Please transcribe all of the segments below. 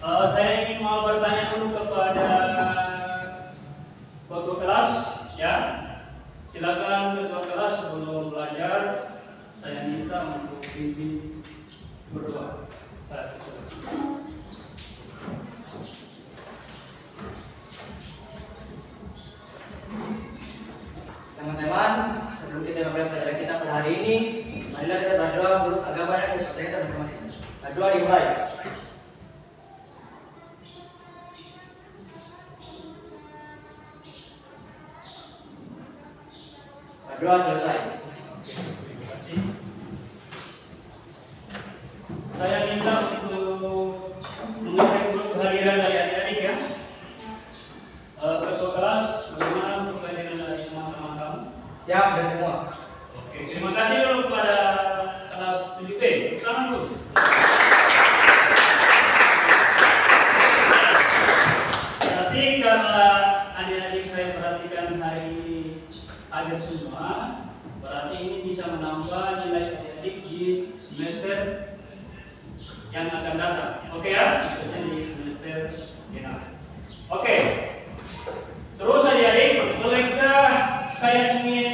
Saya ingin mau bertanya dulu kepada ketua kelas, ya. Silakan ketua kelas sebelum belajar, saya minta untuk pimpin berdoa. Teman-teman, sebelum kita memulai pelajaran kita pada hari ini, marilah kita berdoa menurut agama dan kepercayaan kita masing-masing. Berdoa dimulai. Berdoa selesai. Terima kasih. Saya minta untuk mengecek dulu kehadiran dari adik-adik, ya. Ketua kelas, bagaimana untuk kehadiran dari teman-teman kamu? Siap dan semua. Oke, terima kasih dulu kepada kelas 7B. Tangan dulu. Berarti karena adik-adik saya perhatikan hari ini akhir semua, berarti ini bisa menambah nilai adik-adik di semester yang akan datang. Oke ya? Maksudnya di semester genap. Oke. Terus adik-adik, bolehkah saya ingin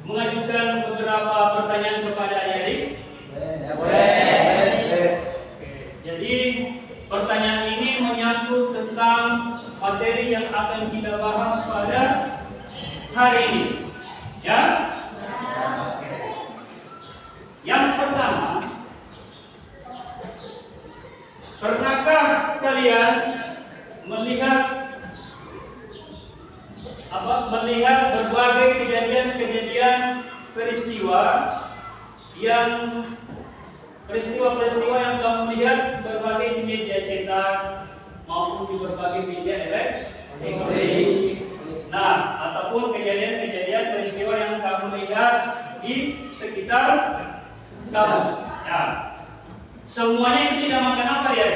mengajukan beberapa pertanyaan kepada adik-adik? Boleh. Jadi pertanyaan ini menyangkut tentang materi yang akan kita bahas pada hari ini, ya? Yang pertama, pernahkah kalian melihat berbagai kejadian-kejadian peristiwa yang kamu lihat berbagai di media cetak maupun di berbagai media elektronik. Nah, ataupun kejadian-kejadian peristiwa yang kamu lihat di sekitar kamu. Ya. Semuanya itu dinamakan apa ya?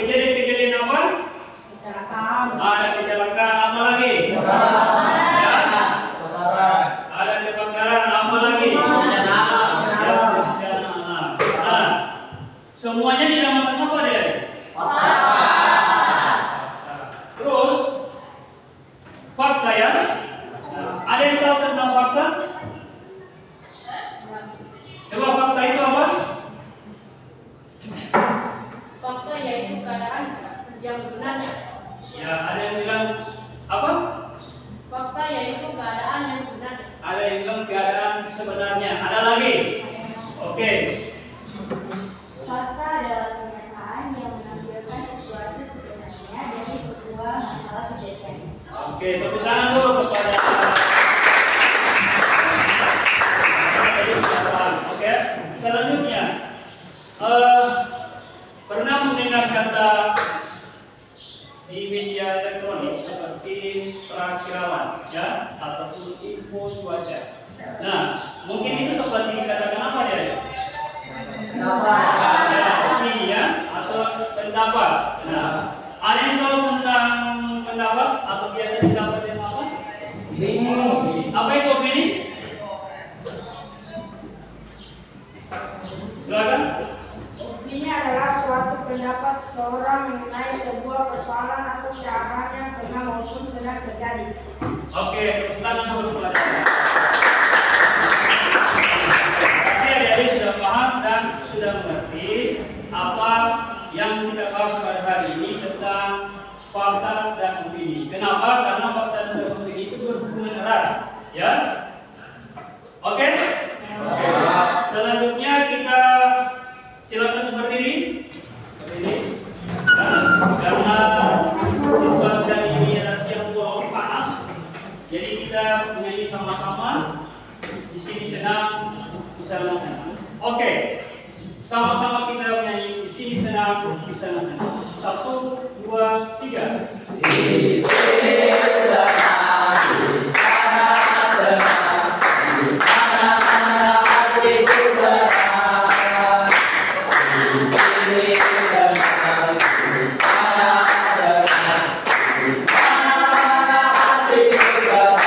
Kejadian-kejadian apa? Kecelakaan. Ada kecelakaan, apa lagi? Ya. Ada kebakaran, apa lagi? Bencana. Nah, semuanya dinamakan apa deh? Terus fakta, ya. Nah, ada yang tahu tentang fakta? Coba fakta itu apa? Fakta yaitu keadaan yang sebenarnya. Ya, ada yang bilang apa? Fakta yaitu keadaan yang sebenarnya. Ada yang bilang keadaan sebenarnya. Ada lagi? Oke. Fakta adalah pernyataan yang menampilkan situasi sebenarnya dari sebuah masalah kejadian. Oke, tepuk tangan dulu kepada Oke, selanjutnya pernah mendengar kata di media elektronik seperti perakirawan, ya, ataupun info cuaca. Nah, mungkin itu seperti dikatakan apa ya? Ya, atau pendapat. Nah, ada yang tahu tentang pendapat atau biasa disebut dengan apa? Ini. Apa itu opini? Silakan. Ini adalah suatu pendapat seseorang mengenai sebuah persoalan atau keadaan yang pernah maupun sedang terjadi. Oke, tangan dulu pelajaran. Berarti adik-adik sudah paham dan sudah mengerti apa yang kita bahas pada hari ini tentang fakta dan opini. Kenapa? Karena fakta dan opini itu berhubungan erat, ya. Oke? Selanjutnya kita silakan berdiri. Karena situasi ini adalah siang bulan panas, jadi kita menyanyi sama-sama. Di sini senang, di sana senang. Oke, sama-sama kita menyanyi. Di sini senang, di sana senang. 1, 2, 3. Di sini senang, di sana senang, di mana-mana hatiku senang. Di sini senang, di sana senang, di mana-mana hatiku senang.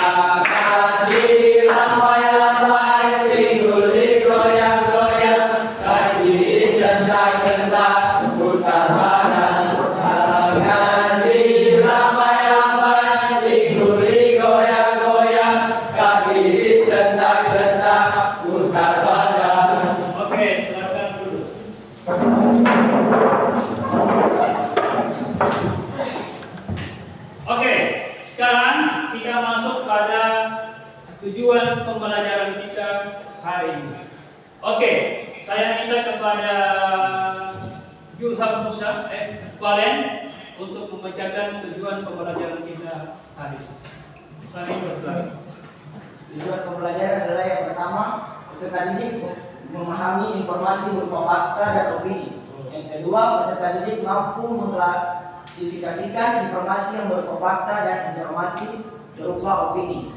Akan dilambai-lambai, dikul-dikoyang-goyang, kaki saya minta kepada Julham Musa, Valen untuk membacakan tujuan pembelajaran kita hari ini. Kami bersilakan. Tujuan pembelajaran adalah yang pertama, peserta didik memahami informasi berupa fakta dan opini. Yang kedua, peserta didik mampu mengklasifikasikan informasi yang berupa fakta dan informasi berupa opini.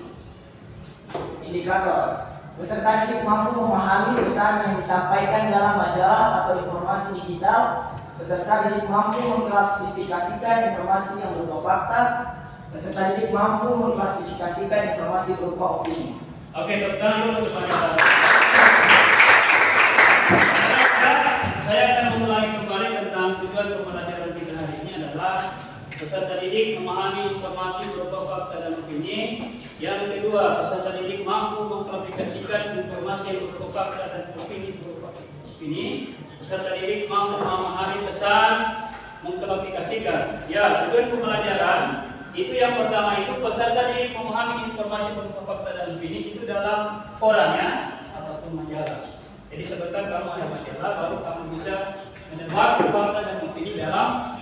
Indikator, peserta didik mampu memahami pesan yang disampaikan dalam majalah atau informasi digital. Peserta didik mampu mengklasifikasikan informasi yang berupa fakta. Peserta didik mampu mengklasifikasikan informasi berupa opini. Oke, tepuk dulu kepada saya akan mengulangi kembali tentang tujuan pembelajaran kita hari ini adalah peserta didik memahami informasi berupa fakta dan opini. Yang kedua, peserta didik mampu mengklasifikasikan informasi yang berupa fakta dan opini berupa opini. Peserta didik mampu memahami pesan, mengklasifikasikan. Ya, tujuan pembelajaran itu yang pertama itu peserta didik memahami informasi berupa fakta dan opini itu dalam korannya ataupun majalah. Jadi sebentar kamu ada majalah, baru kamu bisa mendengar fakta dan opini dalam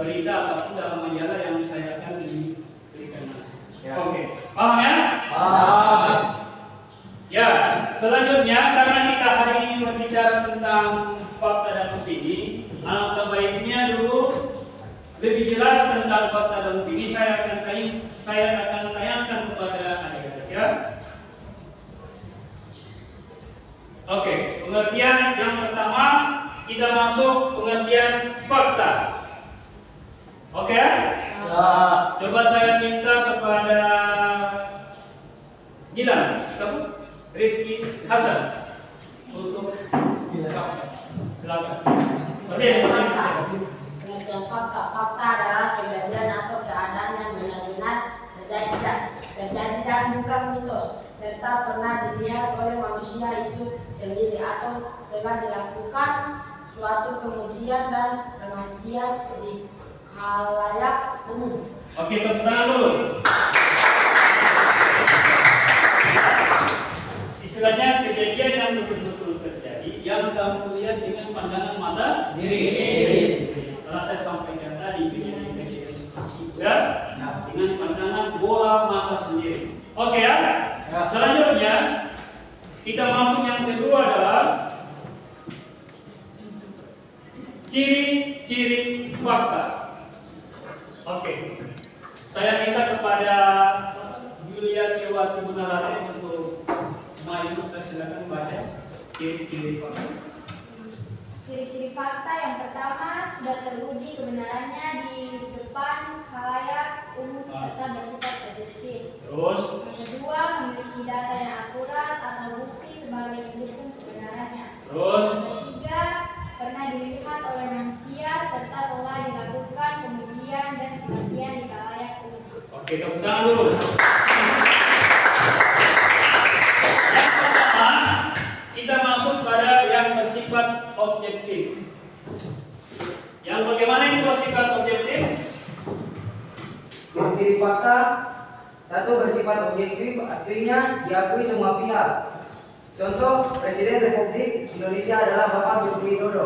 berita ataupun dalam majalah yang saya akan diberikan. Ya. Oke, paham ya? Paham. Ya, selanjutnya karena kita hari ini berbicara tentang fakta dan opini, alangkah baiknya dulu lebih jelas tentang fakta dan opini saya akan tayangkan kepada adik-adik ya. Oke, pengertian yang pertama kita masuk pengertian fakta. Oke? Ya. Coba saya minta kepada Gilang, siapa? Rifki Hasan untuk silakan. Pengertian fakta adalah kejadian atau keadaan yang benar-benar terjadi dan bukan mitos, serta pernah dilihat oleh manusia itu sendiri atau telah dilakukan suatu pengujian dan pemastian di khalayak umum. Oke, tepuk tangan dulu. Istilahnya kejadian yang betul-betul terjadi yang kamu lihat dengan pandangan mata diri. Telah saya sampaikan tadi kejadian seperti itu ya, dengan pandangan bola mata sendiri. Oke ya. Selanjutnya kita masuk yang kedua adalah ciri-ciri fakta. Oke. Saya minta kepada Yulia Cewati Munarate untuk maju, silakan baca ciri-ciri fakta. Ciri-ciri fakta yang pertama sudah teruji kebenarannya di depan khalayak umum serta bersifat objektif. Terus, Yang kedua, memiliki data yang akurat atau bukti sebagai pendukung kebenarannya. terus, Yang ketiga, pernah dilihat oleh manusia serta telah dilakukan pengujian dan kepastian di khalayak umum. oke, tepuk tangan dulu. Yang pertama, kita masuk pada yang bersifat objektif. Yang bagaimana itu bersifat objektif? Ciri-ciri fakta, satu, bersifat objektif, artinya diakui semua pihak. Contoh, Presiden Republik Indonesia adalah Bapak Joko Widodo.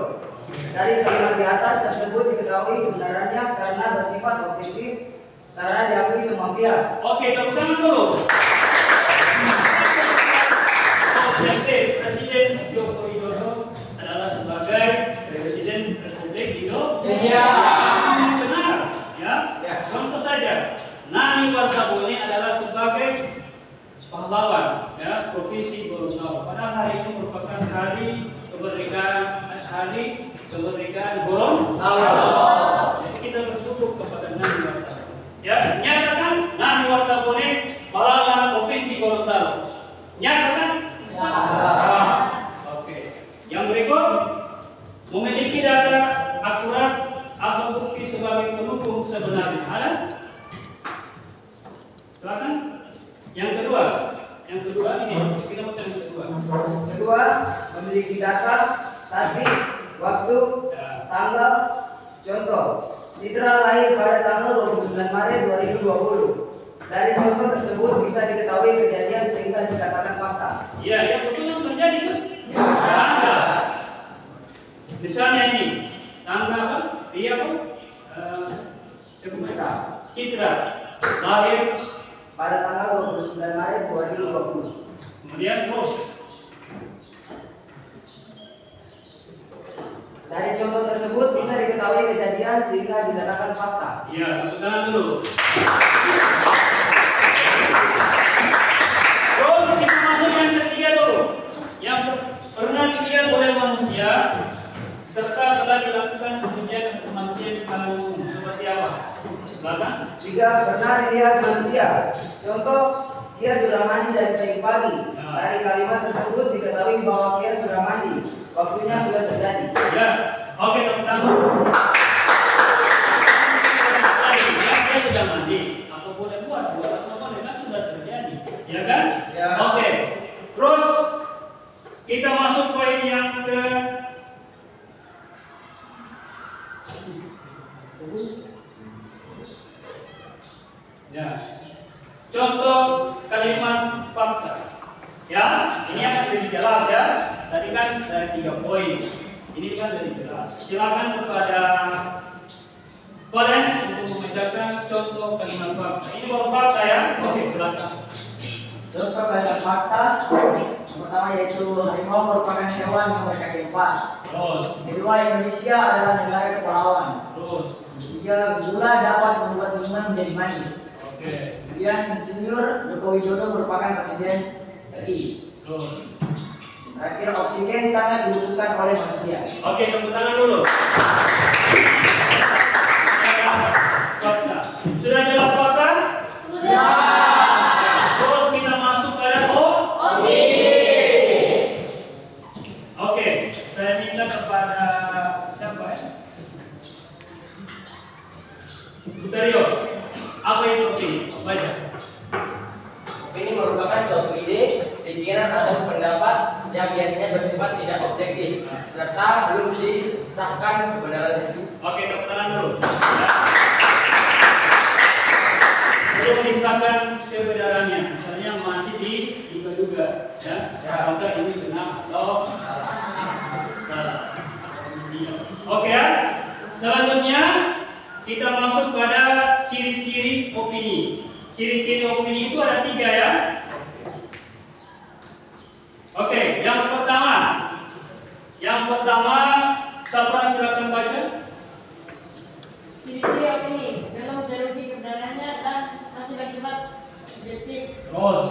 Dari kalimat di atas tersebut diketahui kebenarannya karena bersifat objektif, karena diakui semua pihak. Oke, tepuk tangan dulu. Objektif, Presiden Joko Widodo adalah sebagai Presiden Republik Indonesia. Benar, ya? Contoh saja, Nani Wartabone adalah sebagai pahlawan, ya, Provinsi Gorontalo. Padahal hari ini merupakan hari kemerdekaan Gorontalo. Jadi kita bersyukur kepada Nani Wartabone. Ya, nyatakan Nani Wartabone pahlawan Provinsi Gorontalo. Nyatakan? Oke. Yang berikut, memiliki data akurat atau bukti sebagai pendukung sebenarnya. Ada? Silakan. Yang kedua ini kita masuk yang kedua. Kedua, memiliki data, tarikh, waktu, tanggal. Contoh, Citra lahir pada tanggal 29 Maret 2020. Dari contoh tersebut bisa diketahui kejadian sehingga dikatakan fakta. Iya, yang betul yang terjadi kan? Ya. Misalnya ini, tanggal apa? Dia apa? Citra, lahir pada tanggal 29 Maret 2020. kemudian terus. Dari contoh tersebut bisa diketahui kejadian sehingga dikatakan fakta. Iya, tepuk tangan dulu. Terus kita masuk yang ketiga dulu, yang pernah dilihat oleh manusia serta telah dilakukan kemudian informasinya di kalangan umum. Seperti apa? Silakan. Jika pernah dilihat manusia, contoh dia sudah mandi dari tadi pagi. Dari kalimat tersebut diketahui bahwa dia sudah mandi. Waktunya sudah terjadi. Ya, oke tepuk tangan. Dia sudah mandi. Apa boleh buat apa boleh kan sudah terjadi, ya kan? Ya. Oke. Terus kita masuk poin yang ke ya. Contoh kalimat fakta. Ya, ini akan lebih jelas ya. Tadi kan dari 3 poin. Ini kan lebih jelas. Silakan kepada kalian untuk membacakan contoh kalimat fakta. Ini baru fakta ya. Oke, silakan. Contoh kalimat fakta yang pertama yaitu harimau merupakan hewan yang berkehidupan. Terus, Kedua, Indonesia adalah negara kepulauan. terus. Ketiga, gula dapat membuat minuman menjadi manis. Oke. Kemudian Insinyur Joko Widodo merupakan presiden RI. Terus. Terakhir, oksigen sangat dibutuhkan oleh manusia. Oke, tepuk tangan dulu. Fakta. Sudah jelas fakta? Sudah. Terus kita masuk pada Oke, saya minta kepada siapa ya? Buterio, apa itu opini? Baca. Opini merupakan suatu ide, pikiran atau pendapat yang biasanya bersifat tidak objektif serta belum disahkan kebenarannya. Oke, tepuk tangan dulu. Ya. Belum disahkan kebenarannya, misalnya masih diduga-duga, ya. Apakah ini benar atau salah? Oke ya. Selanjutnya kita masuk pada ciri-ciri opini. Ciri-ciri opini itu ada 3 ya. Oke, yang pertama, siapa silakan baca. Ciri-ciri opini belum teruji kebenarannya dan masih bersifat subjektif, Terus,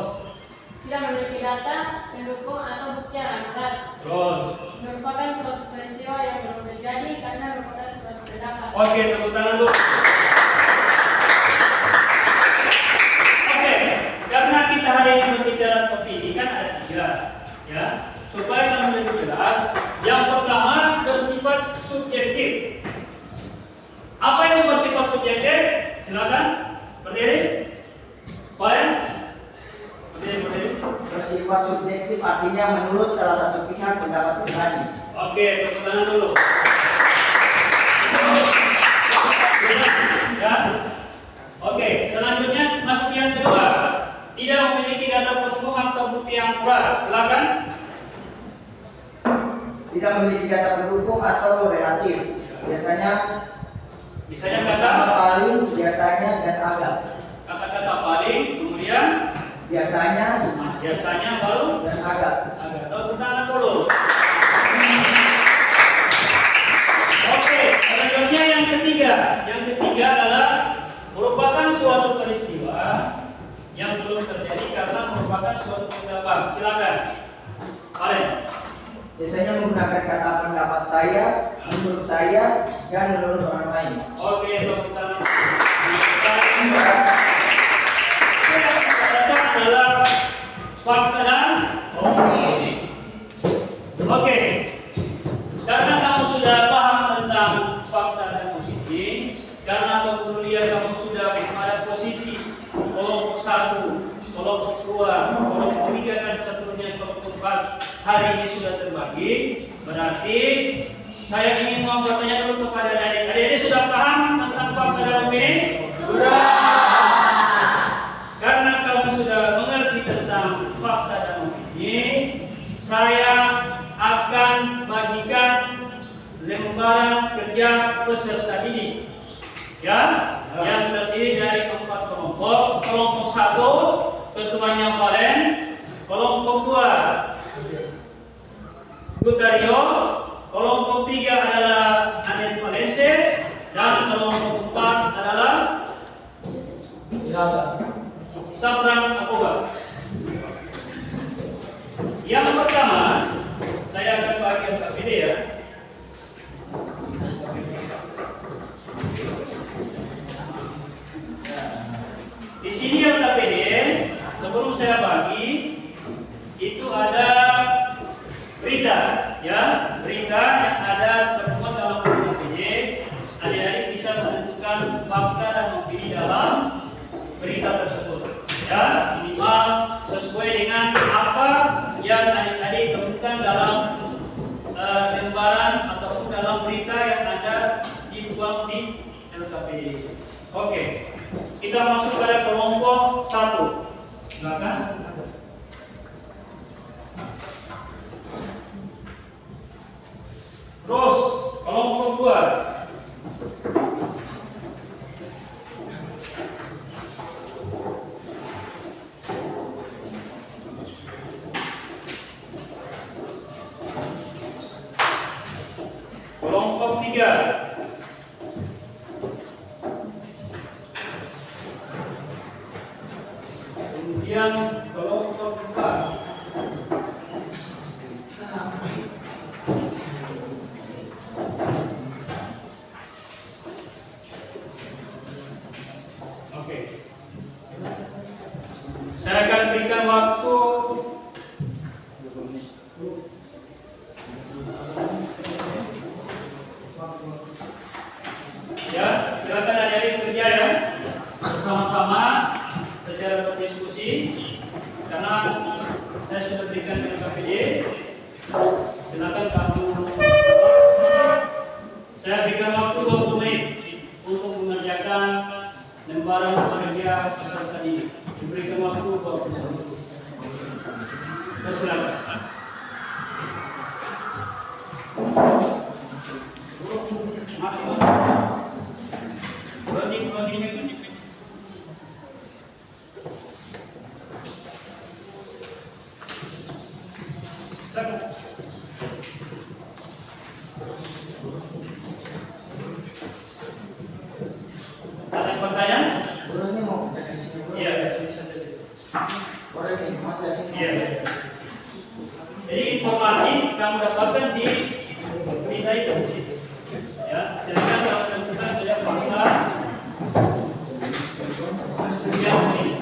tidak memiliki data pendukung atau bukti yang akurat, terus. merupakan suatu peristiwa yang belum terjadi karena merupakan suatu pendapat. Oke, tepuk tangan dulu. Oke, karena kita hari ini berbicara opini kan ada 3, ya. Supaya kami lebih jelas, yang pertama bersifat subjektif. Apa itu bersifat subjektif? Silakan berdiri. Poin. Berdiri. Bersifat subjektif artinya menurut salah satu pihak pendapat pribadi. Oke, tepuk tangan dulu. Ya. Oke, selanjutnya masuk yang kedua. Tidak memiliki data pendukung atau bukti yang akurat. Silakan. Tidak memiliki data pendukung atau relatif. Biasanya Misalnya paling, biasanya dan agak. kata-kata paling, kemudian Biasanya biasanya baru dan agak. tepuk tangan dulu. Oke, selanjutnya yang ketiga. Yang ketiga adalah merupakan suatu peristiwa yang belum terjadi karena merupakan suatu pendapat. Silakan. Kalian. Biasanya menggunakan kata pendapat saya, menurut saya, dan menurut orang lain. Oke, tepuk tangan. Yang adalah fakta dan opini. Oke, karena kamu sudah paham tentang fakta dan opini, karena kemudian kamu sudah pada posisi kelompok 1, kelompok 2, kelompok 3 dan seterusnya kelompok 4 hari ini sudah terbagi, berarti saya ingin mau bertanya dulu kepada adik. Adik sudah paham tentang fakta dan opini? Sudah. Karena kamu sudah mengerti tentang fakta dan opini, saya akan bagikan 5 lembaran kerja peserta didik. Ya, yang terdiri dari 4 kelompok. Kelompok 1 ketuanya Valen, kelompok 2 Gutario, kelompok 3 adalah Anet Malense, dan kelompok 4 adalah Sabran Akoba. Yang pertama, saya akan bagikan KPD ya. Di sini yang KPD, sebelum saya bagi, itu ada berita, ya, berita yang ada termuat dalam KPD. Adik-adik bisa menentukan fakta dan opini dalam berita tersebut. Ya, minimal sesuai dengan apa yang adik-adik temukan dalam lembaran ataupun dalam berita yang ada dibuat di LKPD. Oke, kita masuk pada kelompok 1. Silakan. Terus kelompok 2. Kelompok 3. Kemudian kelompok 4. Oke. Saya akan berikan waktu ya, silakan adik-adik kerja ya bersama-sama secara berdiskusi, karena saya sudah berikan ke KPD. Silakan kamu, saya berikan waktu 20 menit untuk mengerjakan lembaran kerja peserta didik. Diberikan waktu 20 menit. Silakan. Ada pertanyaan? Burunya mau dari sini dulu. Iya. Boleh nih, Mas dari sini. Iya. Jadi informasi kamu dapatkan di berita itu. Ya, silakan kalau tentukan sudah fakta. Kemudian ini.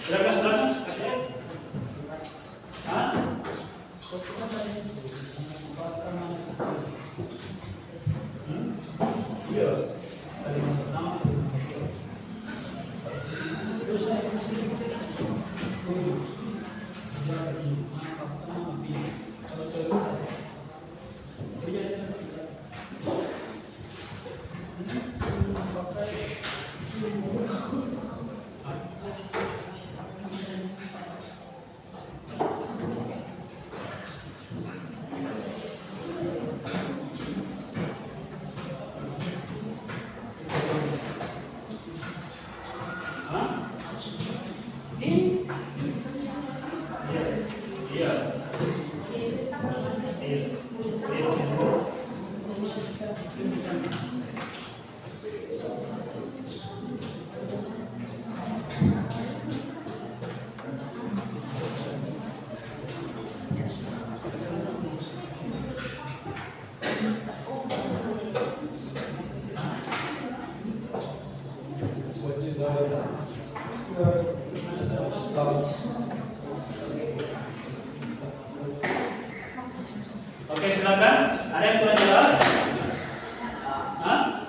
Silakan. Hah? Iya. Oke, silakan. Ada yang kurang jelas? Hah?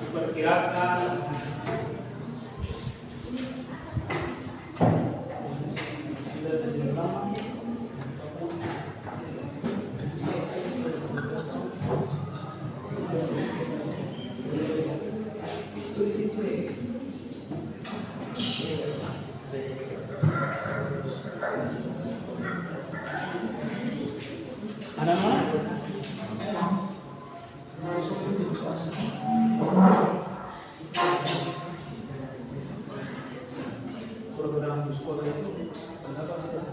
Perkirakan ada mana? Program sekolah itu berapa sih?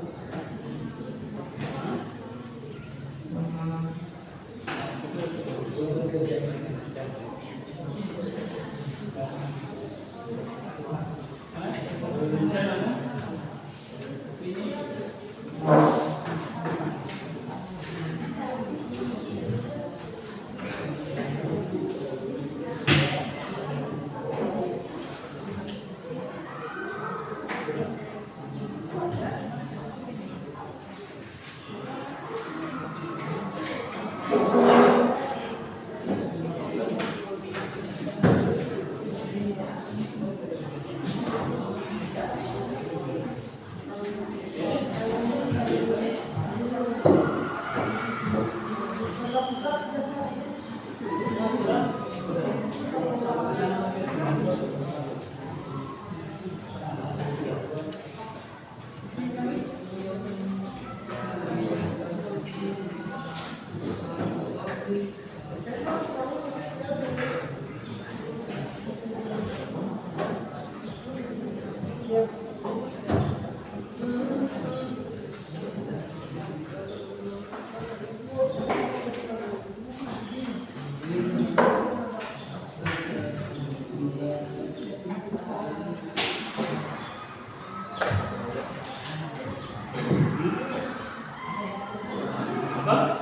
Apa?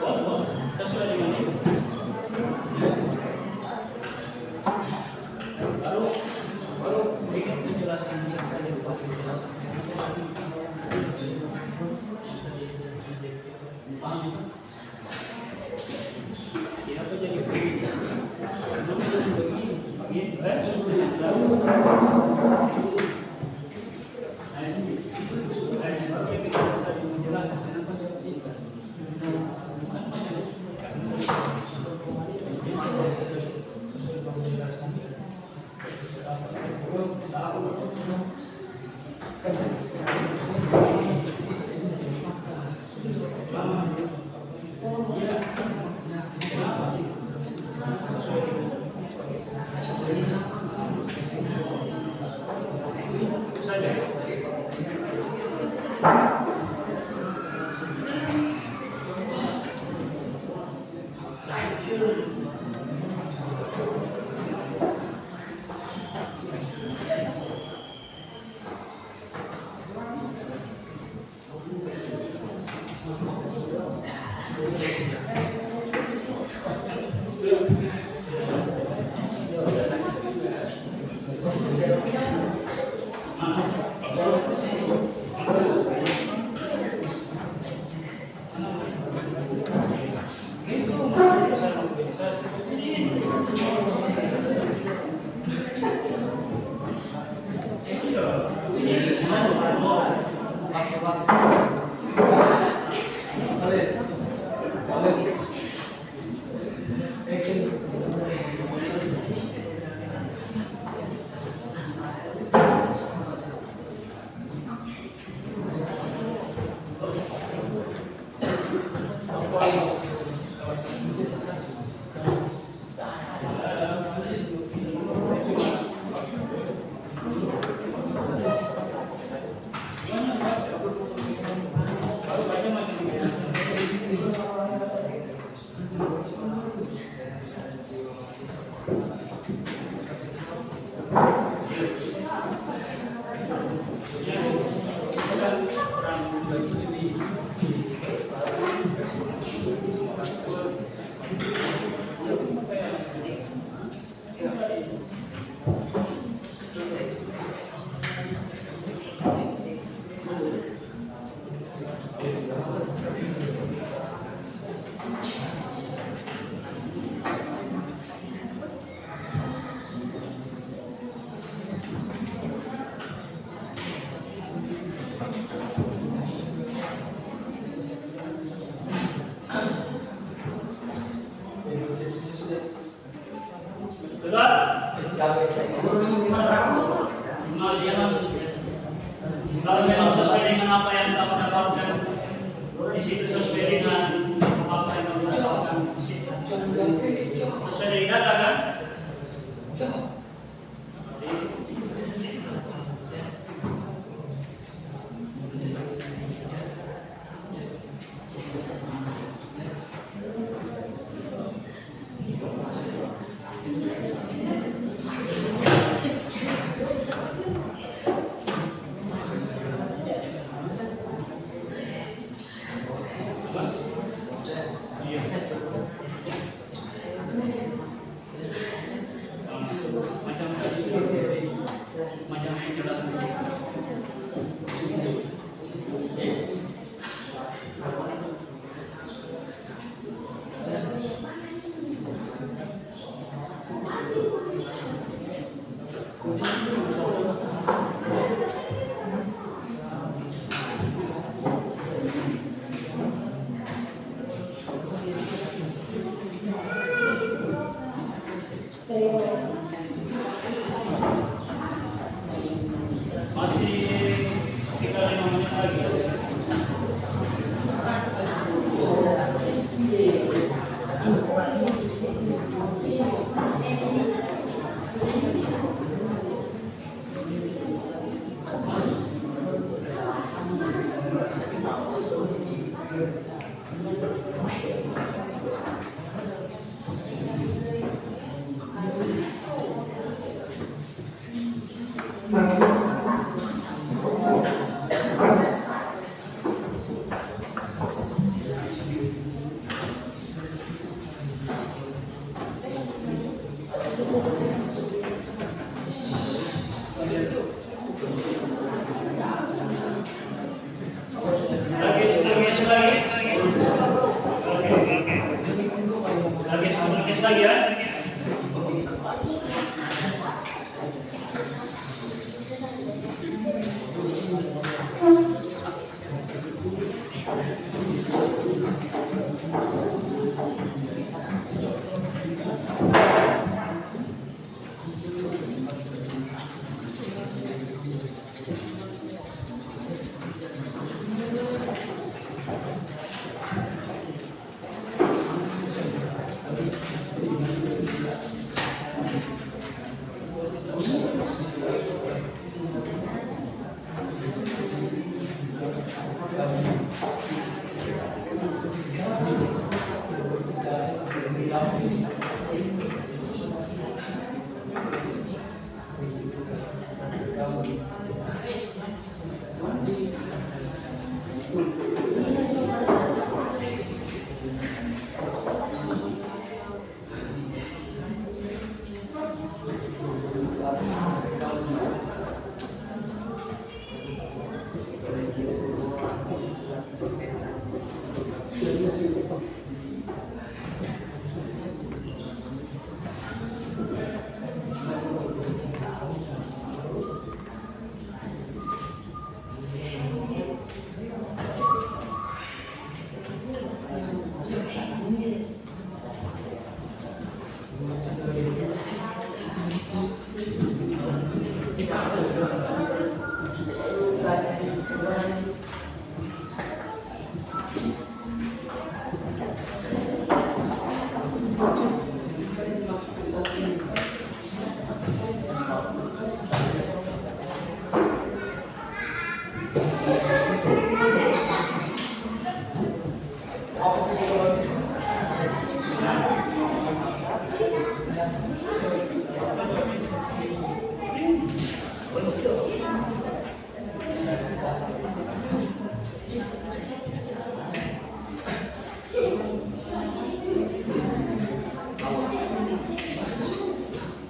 Oh, kita sudah di mana? Baru sedikit menjelaskan tadi apa jadi begini? Belum jadi begini. Nah, ini baru yang kita bisa menjelaskan kenapa dia begini. Kalau memang sesuai dengan apa yang kamu dapatkan di situ, sesuai dengan apa yang kamu dapatkan di situ, sesuai dengan data kan? Macam penjelasan masih sekitar 5 menit lagi.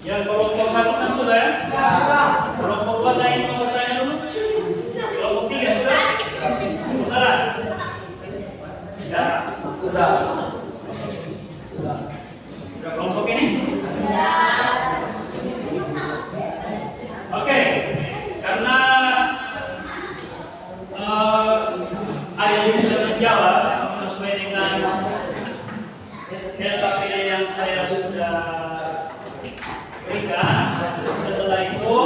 Ya, kelompok 1 kan sudah ya? Kelompok 2 saya ingin bertanya dulu. Kelompok 3 sudah? Sudah? Ya, Sudah. sudah kelompok ini? Oke, karena ayah ini sudah menjawab sesuai dengan LKPD yang saya sudah berikan. Setelah itu,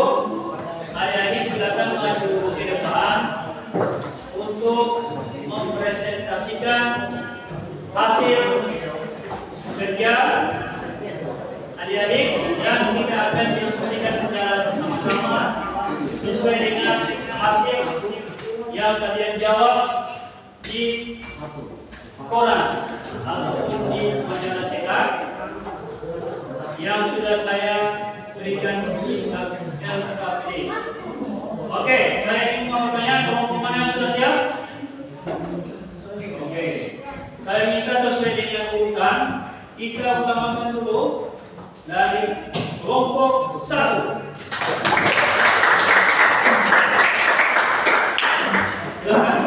ayah ini silakan maju ke depan untuk mempresentasikan hasil kerja adik-adik yang kita akan diskusikan secara bersama-sama sesuai dengan hasil yang kalian jawab di koran atau di majalah cetak yang sudah saya berikan di LKPD. Oke, saya ingin bertanya, kelompok mana yang sudah siap? Oke, saya minta sesuai dengan urutan. Kita utamakan dulu dari kelompok 1. Silakan.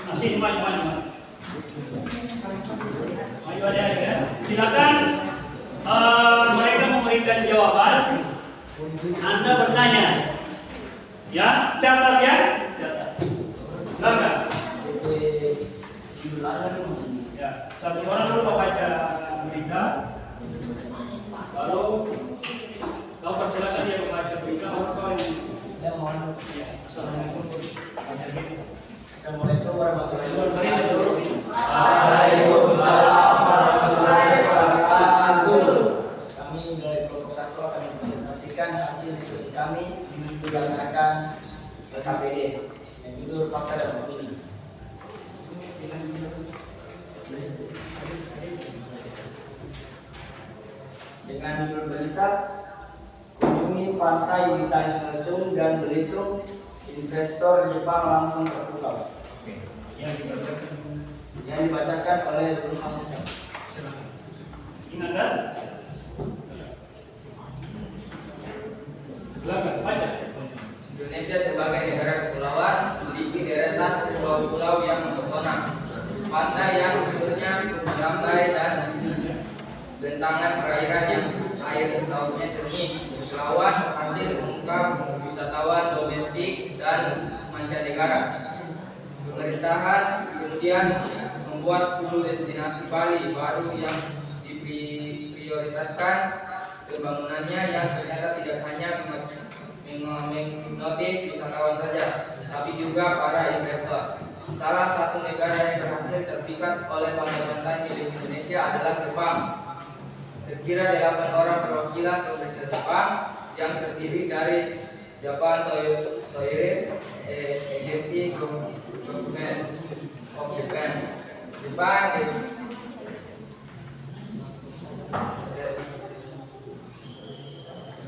Masih maju. Maju aja ya. Silakan mereka memberikan jawaban. Anda bertanya. Ya, catat ya. Catat. Silakan. Ya, satu orang dulu membaca berita, lalu kau persilakan dia membaca berita, lalu kau yang mohon ya. Assalamualaikum warahmatullahi wabarakatuh. Waalaikumsalam warahmatullahi wabarakatuh. Kami dari kelompok 1 akan mempresentasikan hasil diskusi kami berdasarkan LKPD yang judul fakta dan opini. Dengan judul berita, kunjungi pantai di Tanjung Lesung dan Belitung, investor Jepang langsung terpukau. Yang dibacakan oleh Zulham Musa. Ingat? Silakan baca. Indonesia sebagai negara kepulauan memiliki deretan pulau-pulau yang mempesona. Pantai yang ujungnya merambai dan bentangan perairan yang air lautnya jernih. Kepulauan hasil mengungkap wisatawan domestik dan mancanegara. Pemerintahan kemudian membuat 10 destinasi Bali baru yang diprioritaskan pembangunannya yang ternyata tidak hanya menghipnotis wisatawan saja, tapi juga para investor. Salah satu negara yang berhasil terpikat oleh pantai-pantai milik Indonesia adalah Jepang. Sekira 8 orang perwakilan pemerintah Jepang yang terdiri dari Japan Tourist Agency, Government of Japan, Jepang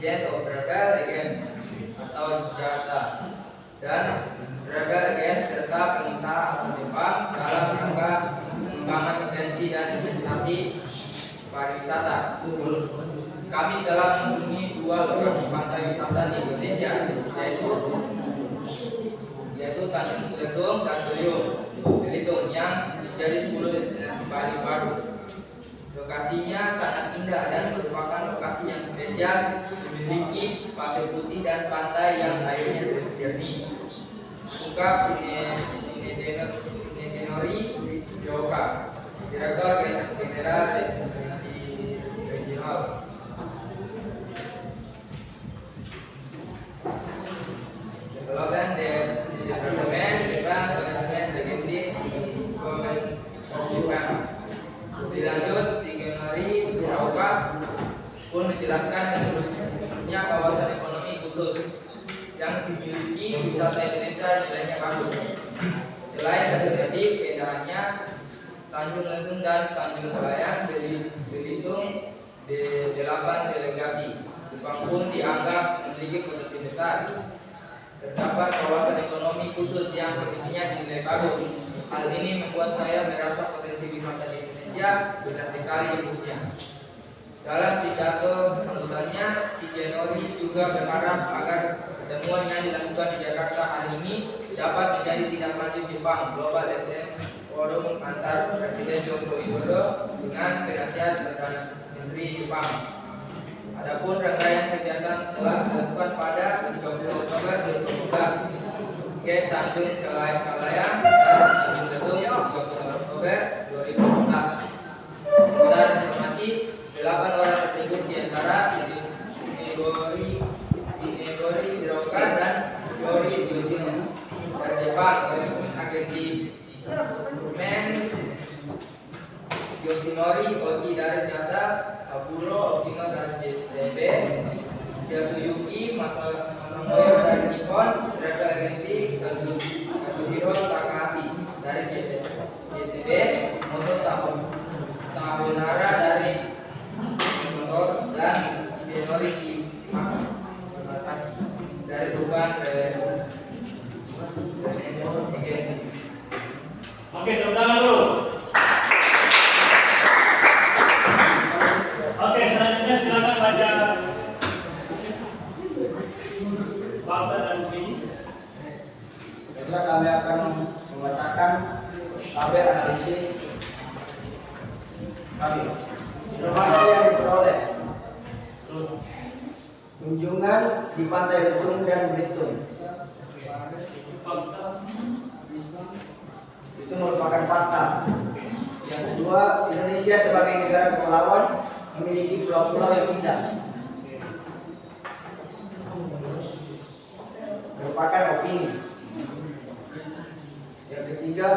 incident of rebel against atau senjata, dan rebel against serta pengusaha asal Jepang dalam rangka pengembangan potensi dan investasi pariwisata. Kami telah mengunjungi 2 lokasi pantai wisata di Indonesia, yaitu Tanjung Lesung dan Belitung yang menjadi 10 destinasi Bali baru. Lokasinya sangat indah dan merupakan lokasi yang spesial, memiliki pasir putih dan pantai yang airnya jernih. Ungkap Sinedenori Yoka, Direktur Jenderal Destinasi Regional. Development Legacy Government. Lebih lanjut, Sinedenori Yoka pun menjelaskan khususnya kawasan ekonomi khusus yang dimiliki wisata Indonesia nilainya bagus. Selain terjadi keindahannya, Tanjung Lesung dan Tanjung Selayan Belitung di 8 delegasi. Jepang pun dianggap memiliki potensi besar. Terdapat kawasan ekonomi khusus yang posisinya dinilai bagus. Hal ini membuat saya merasa potensi wisata di Indonesia besar sekali inputnya. Dalam pidato sambutannya, Sinedenori juga berharap agar pertemuan yang dilakukan di Jakarta hari ini dapat menjadi tindak lanjut Jepang Global SM Forum antar Presiden Joko Widodo dengan penasihat Perdana Menteri Jepang. Adapun rangkaian kegiatan telah dilakukan pada 20 Oktober 2012 ke Tanjung Selayan dan Tanjung Lesung 20 Oktober 2014. Dan informasi 8 orang tersebut diantara Sinedenori Hiroka dan Yori Yoshino dari Jepang, agensi Men Yoshinori Oji dari Jata, Saburo Okino dari JCB, Yasuyuki Masamoyo dari Nippon, Travel Agency Kazuhiro Takahashi dari JCB, Moto Tahunara dari Motor, dan Sinedenori Maki dari Tuban Oke, tepuk tangan dulu. Oke, selanjutnya silakan baca fakta dan opini. Baiklah, kami akan membacakan tabel analisis kami. Informasi yang diperoleh: kunjungan di Pantai Lesung dan Belitung itu merupakan fakta. Yang kedua, Indonesia sebagai negara kepulauan memiliki pulau-pulau yang indah, merupakan opini. Yang ketiga,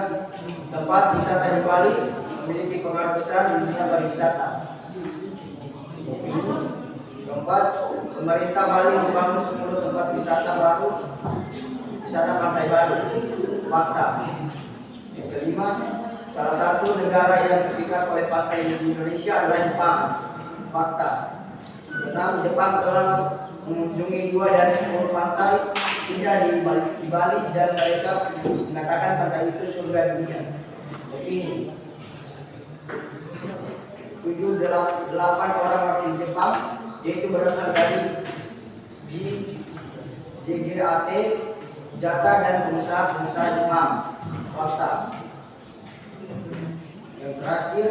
tempat wisata di Bali memiliki pengaruh besar di dunia pariwisata, opini. Keempat, pemerintah Bali membangun 10 tempat wisata baru, wisata pantai baru, fakta. Yang kelima, salah satu negara yang terpikat oleh pantai di Indonesia adalah Jepang, fakta. Keenam, Jepang telah mengunjungi 2 dari 10 pantai indah di Bali dan mereka mengatakan pantai itu surga dunia, opini. 8 orang wakil Jepang, yaitu berasal dari JGAT, Jata, dan pengusaha-pengusaha Jepang, fakta. Yang terakhir,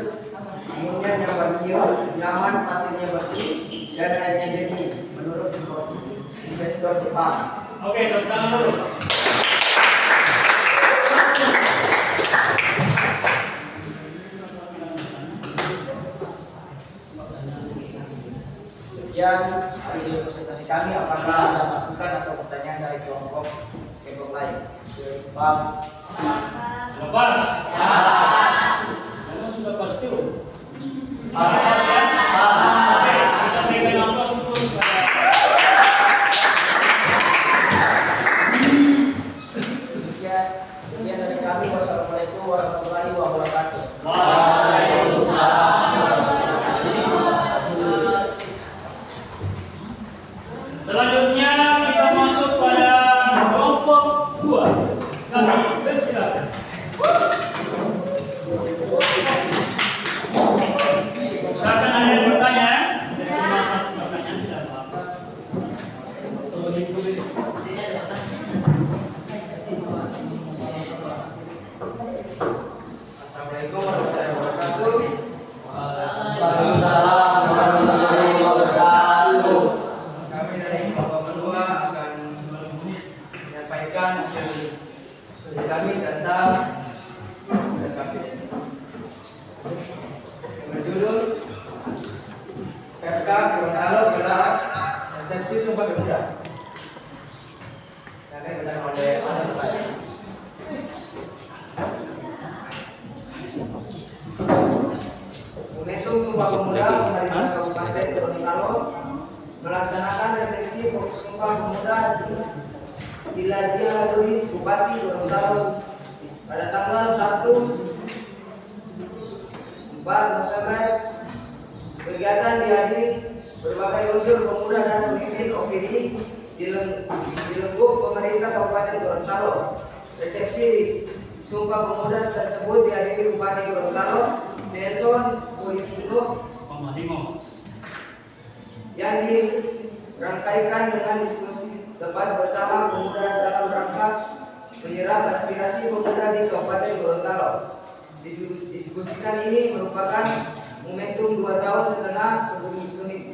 amunnya yang berhijau, nyaman, pasirnya bersih, dan airnya jernih menurut investor Jepang. Oke, tepuk tangan dulu. Sekian hasil presentasi kami. Apakah ada masukan atau pertanyaan dari kelompok lain? Pas. Lepas. Memang sudah pasti loh. Oke, kita berikan aplaus dulu. Sekian dari kami. Wassalamualaikum warahmatullahi wabarakatuh. Waalaikumsalam. PK Gorontalo gelar resepsi Sumpah Pemuda. Yang akan dibacakan oleh Anda bertanya. Momentum Sumpah Pemuda pemerintah Kabupaten Gorontalo melaksanakan resepsi Sumpah Pemuda di Ladiah Luis Bupati Gorontalo pada tanggal 1 4 November. Kegiatan dihadiri berbagai unsur pemuda dan pemimpin opini di lingkup pemerintah Kabupaten Gorontalo. Resepsi Sumpah Pemuda tersebut dihadiri Bupati Gorontalo Nelson Poipingo yang dirangkaikan dengan diskusi lepas bersama pemuda dalam rangka menyerap aspirasi pemuda di Kabupaten Gorontalo. Diskusikan ini merupakan momentum 2 tahun setelah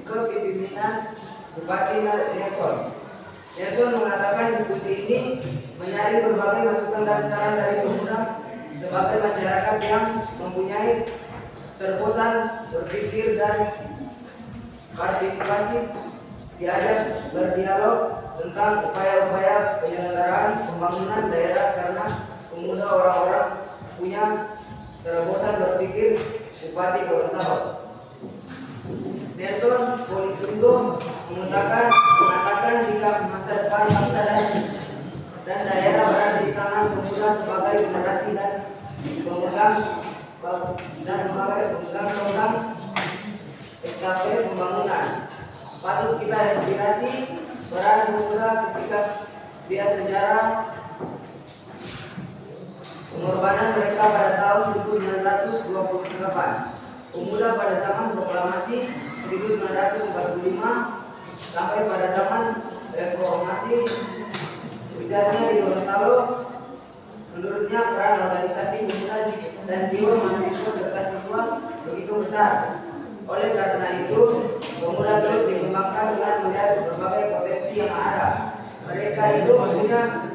kepemimpinan Bupati Nelson. Nelson mengatakan diskusi ini menyaring berbagai masukan dan saran dari pemuda sebagai masyarakat yang mempunyai terbosan berpikir dan partisipasi, diajak berdialog tentang upaya-upaya penyelenggaraan pembangunan daerah karena pemuda orang-orang punya terbosan berpikir. Bupati Gorontalo Nelson Poipingo mengatakan jika masa depan bangsa dan daerah berada di tangan pemuda sebagai generasi dan pemegang estafet pembangunan. Patut kita inspirasi peran pemuda ketika lihat sejarah pengorbanan mereka pada tahun 1928. Pemuda pada zaman proklamasi 1945 sampai pada zaman reformasi. Ujarnya di Gorontalo, menurutnya peran organisasi pemuda dan jiwa mahasiswa serta siswa begitu besar. Oleh karena itu, pemuda terus dikembangkan dengan melihat berbagai potensi yang ada. Mereka itu punya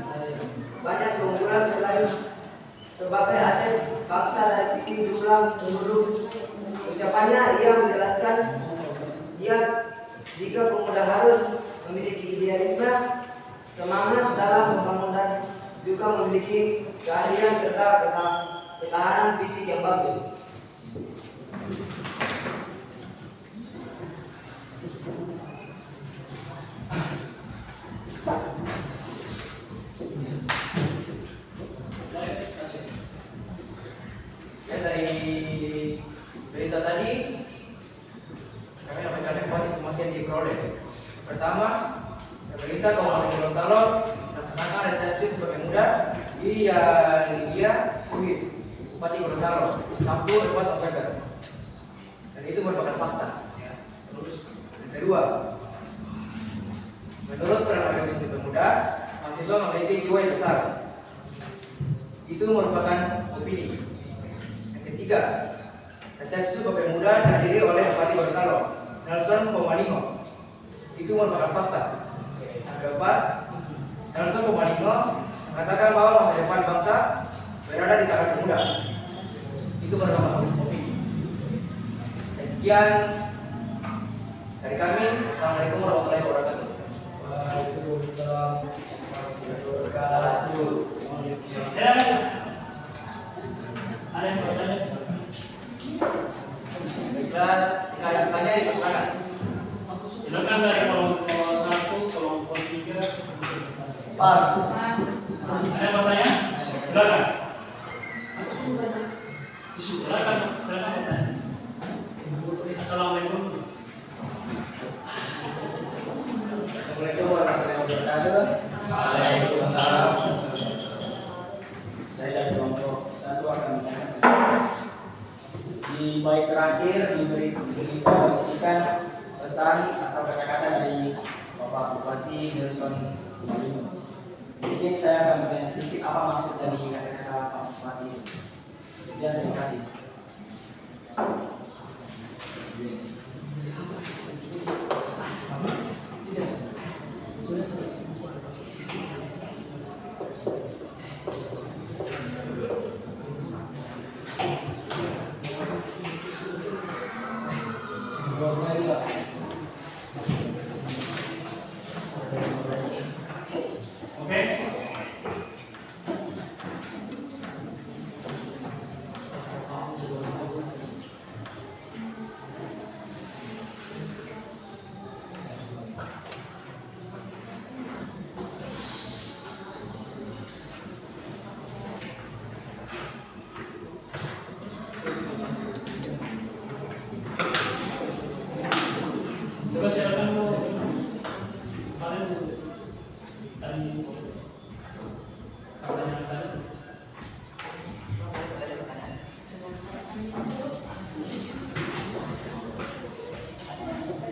banyak keunggulan selain sebagai aset bangsa dari sisi jumlah penduduk. Ucapannya ia menjelaskan jika pemuda harus memiliki idealisme, semangat dalam membangun dan juga memiliki keahlian serta ketahanan fisik yang bagus. Dari berita tadi kami dapatkan informasi yang diperoleh. Pertama, pemerintah Kabupaten Gorontalo melaksanakan resepsi Sumpah Pemuda di Ladiah Luis Bupati Gorontalo Sabtu 4 November. Dan itu merupakan fakta. Terus yang kedua, menurut peran organisasi pemuda, mahasiswa memiliki jiwa yang besar. Itu merupakan opini. Ketiga, resepsi Sumpah Pemuda dihadiri oleh Bupati Gorontalo Nelson Poipingo. Itu merupakan fakta. Yang keempat, Nelson Poipingo mengatakan bahwa masa depan bangsa berada di tangan pemuda. Itu merupakan opini. Sekian dari kami. Assalamualaikum warahmatullahi wabarakatuh. Waalaikumsalam warahmatullahi wabarakatuh. Ada yang bertanya? Baiklah, jika ada pertanyaan dipersilakan. Silakan dari kelompok 1, kelompok 3. Pas. Ada yang bertanya? Silakan. Silakan bertanya. Assalamualaikum. Assalamualaikum warahmatullahi wabarakatuh. Waalaikumsalam. Saya dari kelompok 1 akan menyampaikan di baik terakhir berisikan pesan atau kata-kata dari Bapak Bupati Nelson Poipingo. Mungkin saya akan bertanya sedikit apa maksud dari kata-kata Pak Bupati. Sekian, terima kasih. Oke. Coba silakan Bu. Kalian tadi pertanyaan tadi.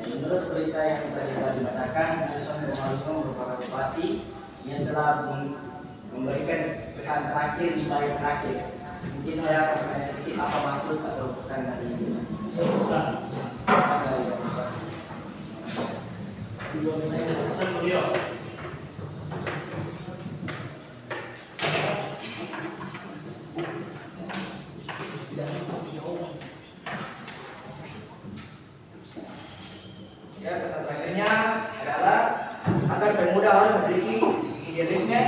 Menurut berita yang tadi dibacakan, Nelson Romalino merupakan bupati yang telah memberikan pesan terakhir di balik terakhir. Mungkin saya akan bertanya sedikit apa maksud atau pesan dari ini. Pesan. Pesan dari Bapak. Pesan beliau. Ya, pesan terakhirnya adalah agar pemuda harus memiliki idealisme,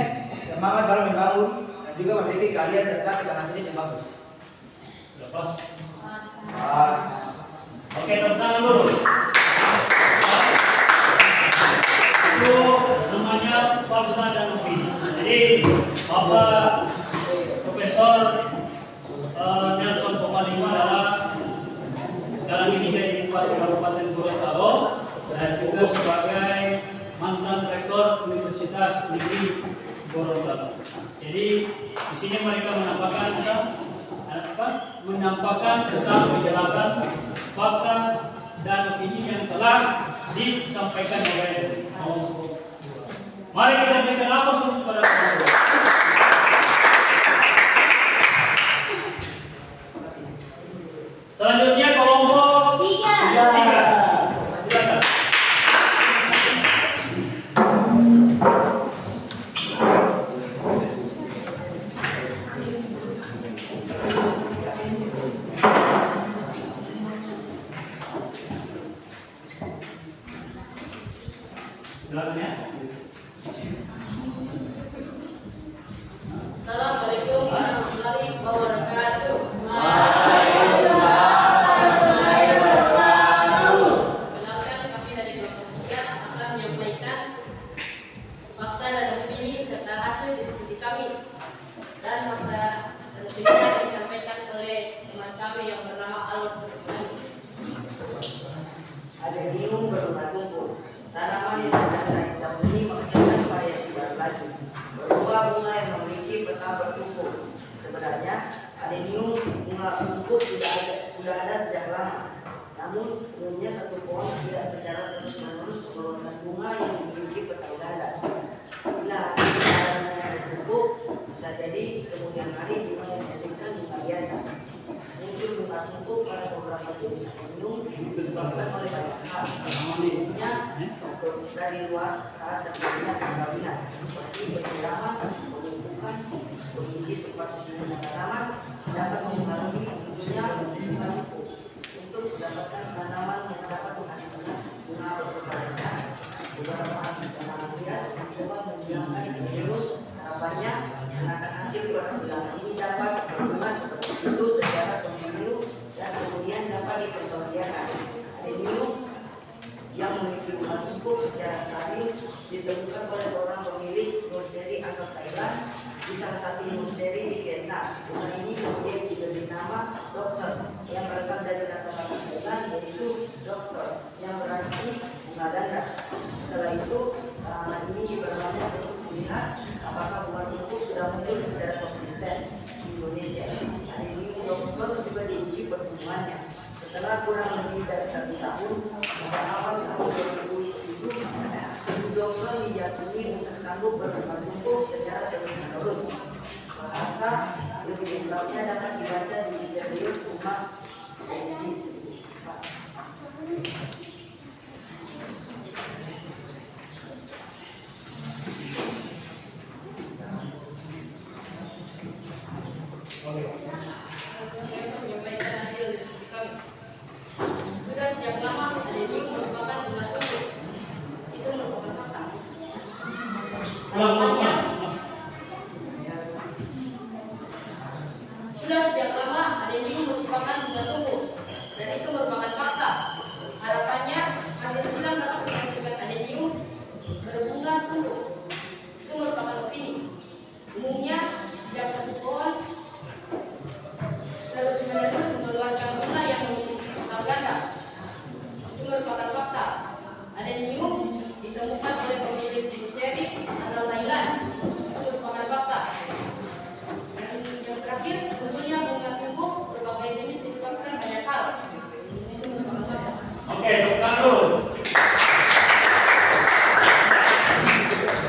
semangat dalam membangun, dan juga memiliki keahlian serta ketahanan fisik yang bagus. Lepas. Pas. Oke, tepuk tangan dulu. Itu namanya fakta dan opini. Jadi Bapak Profesor Nelson Romalino adalah sekarang ini jadi Bupati Kabupaten Gorontalo dan juga sebagai mantan rektor Universitas Negeri Gorontalo. Jadi di sini mereka menampakkan tentang penjelasan fakta dan opini yang telah disampaikan oleh Om. Mari kita berikan aplaus kepada Om. Selanjutnya kelompok 3. Silakan. Silakan ya. Assalamualaikum warahmatullahi wabarakatuh. Kenalkan, kami dari kelompok 3 akan menyampaikan fakta dan opini serta hasil diskusi kami. Dan fakta dan opini yang disampaikan oleh teman kami yang bernama Alur. Adenium berubah tumpul. Tanaman yang senada hitam ini menghasilkan variasi baru lagi. Berupa bunga yang memiliki peta bertumpul. Sebenarnya adenium bunga tumpul sudah ada sejak lama. Namun umumnya satu pohon tidak secara terus-menerus mengeluarkan bunga yang memiliki peta ganda. Bila adeniumnya bertumpul, bisa jadi kemudian hari bunga yang dihasilkan bunga biasa. Muncul bunga tumpul pada beberapa jenis adenium disebabkan oleh banyak hal. Umumnya dari luar saat terjadinya perkawinan seperti penyiraman, pemumpukan, kondisi tempat pemilihan tanaman dapat mempengaruhi munculnya bunga tumpul. Untuk mendapatkan tanaman yang dapat menghasilkan bunga berkelanjutan, beberapa ahli tanaman hias mencoba menghilangkan adenium. Harapannya menaikkan hasil persilangan ini dapat berbunga seperti itu secara kontinu dan kemudian dapat dikembangbiakan. Adenium yang memiliki bunga tumpul secara stabil ditemukan oleh seorang pemilik nursery asal Thailand di salah satu nursery di Vietnam. Bunga ini kemudian diberi nama Dockson yang berasal dari kata-kata Thailand yaitu Dockson yang berarti bunga ganda. Setelah itu tanaman ini diperbanyak untuk melihat apakah bunga tumpul sudah muncul secara konsisten di Indonesia. Adenium Dockson juga diuji pertumbuhannya. Setelah kurang lebih dari 1 tahun, pada awal tahun 2007, Dockson diyakini untuk sanggup berkembang tumpul secara terus-menerus. Bahasa lebih lengkapnya dapat dibaca di interview Umat edisi 4. Saya menyampaikan hasil diskusi kami. Sudah sejak lama adenium merupakan bunga tumbuh. Itu merupakan fakta. Harapannya, sudah sejak lama adenium merupakan bunga tumbuh, dan itu merupakan fakta. Harapannya, hasil silang dapat menghasilkan adenium berbunga tumbuh. Itu merupakan opini. Umumnya, tidak satu pohon terus-menerus mengeluarkan bunga yang memiliki total ganda. Itu merupakan fakta. Adenium ditemukan oleh pemilik seri asal Thailand. Itu merupakan fakta. Dan yang terakhir, munculnya bunga tumbuh berbagai jenis disebabkan banyak hal. Itu merupakan fakta. Oke, tepuk tangan dulu.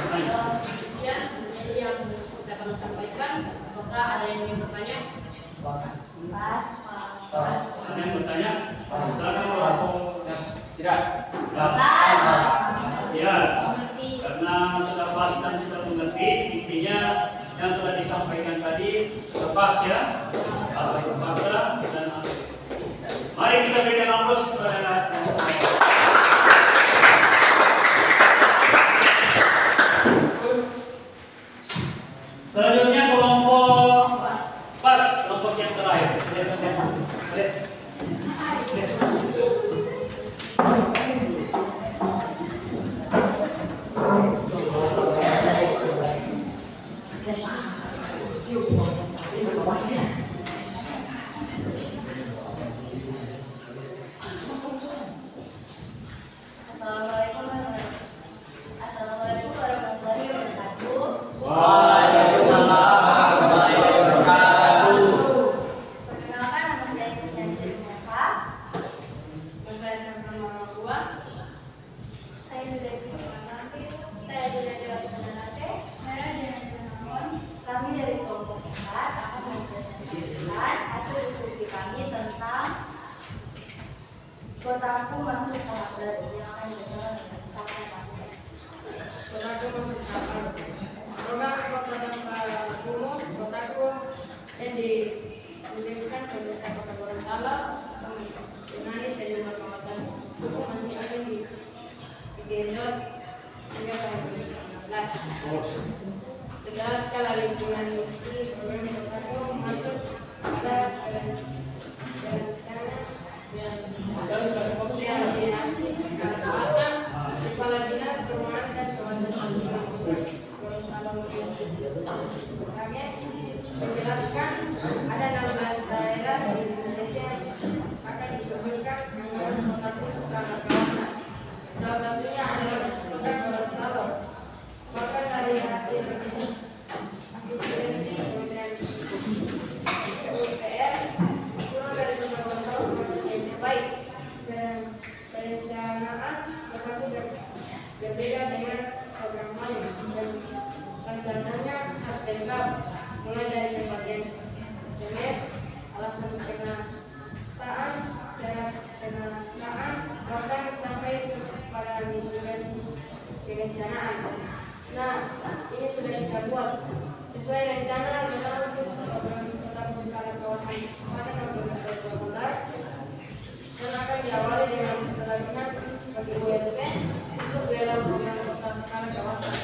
Kemudian ini yang saya akan sampaikan. Apakah ada yang ingin bertanya? Ada yang bertanya? Silakan langsung. Tidak. Ya, karena sudah pas dan sudah mengerti, intinya yang telah disampaikan tadi sudah pas ya. Fakta dan asli. Mari kita berikan aplaus kepada selanjutnya kelompok 4, kelompok yang terakhir. Assalamualaikum warahmatullahi wabarakatuh. Waalaikumsalam warahmatullahi wabarakatuh. Perkenalkan, nama saya Christian Eva. Saya Sandra Marahua. Saya juga Christina Sampi. Saya juga Dewa Penanate. Saya dengan Penamon. Kami dari kelompok 4 akan mempresentasikan hasil diskusi kami tentang kotaku masuk tahap baru yang akan dibacakan dengan Sakan Masuk. Kotaku masuk tahap baru. Program kota dan Kumo, kotaku yang diberikan pemerintah Kota Gorontalo dengan sejumlah kawasan hukum masih ada di Genjot hingga tahun 2019. Setelah skala lingkungan industri, program kotaku masuk pada koordinasi kawasan kepala dinas perumahan dan kawasan Gorontalo target menjelaskan ada 16 daerah di Indonesia yang akan disebutkan dengan kotaku skala kawasan. Salah satunya adalah kota Gorontalo. Bahkan dari hasil asistensi Kementerian PUPR, kurang dari 5 tahun yang terbaik dan perencanaan kotaku berbeda dengan program lain dan rencananya harus lengkap mulai dari pembagian semen, alasan penataan, cara penataan, bahkan sampai pada mitigasi perencanaan. Nah, ini sudah kita buat sesuai rencana memang untuk program kotaku skala kawasan pada tahun 2018 dan akan diawali dengan pelatihan bagi UMP untuk dalam program kota skala kawasan.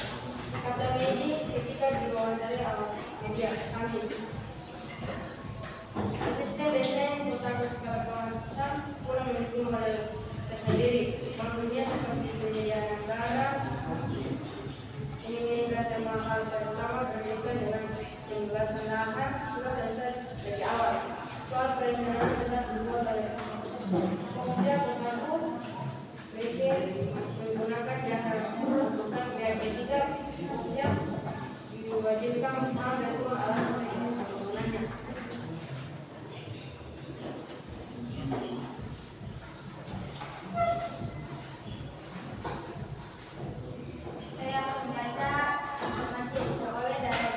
Kata Medi ketika diwawancara awal media Kamis. Asisten desain kota skala kawasan kurang memiliki model tersendiri. Kondisinya seperti penyediaan anggaran, ini rasa mahal terutama berkaitan dengan pembebasan lahan sudah selesai dari awal. Soal perencanaan sudah dibuat oleh kemudian kotaku miskin menggunakan jasa konsultan biaya ketiga yang diwajibkan mahal dan itu alasan penggunanya. Saya akan membaca informasi yang diperoleh dari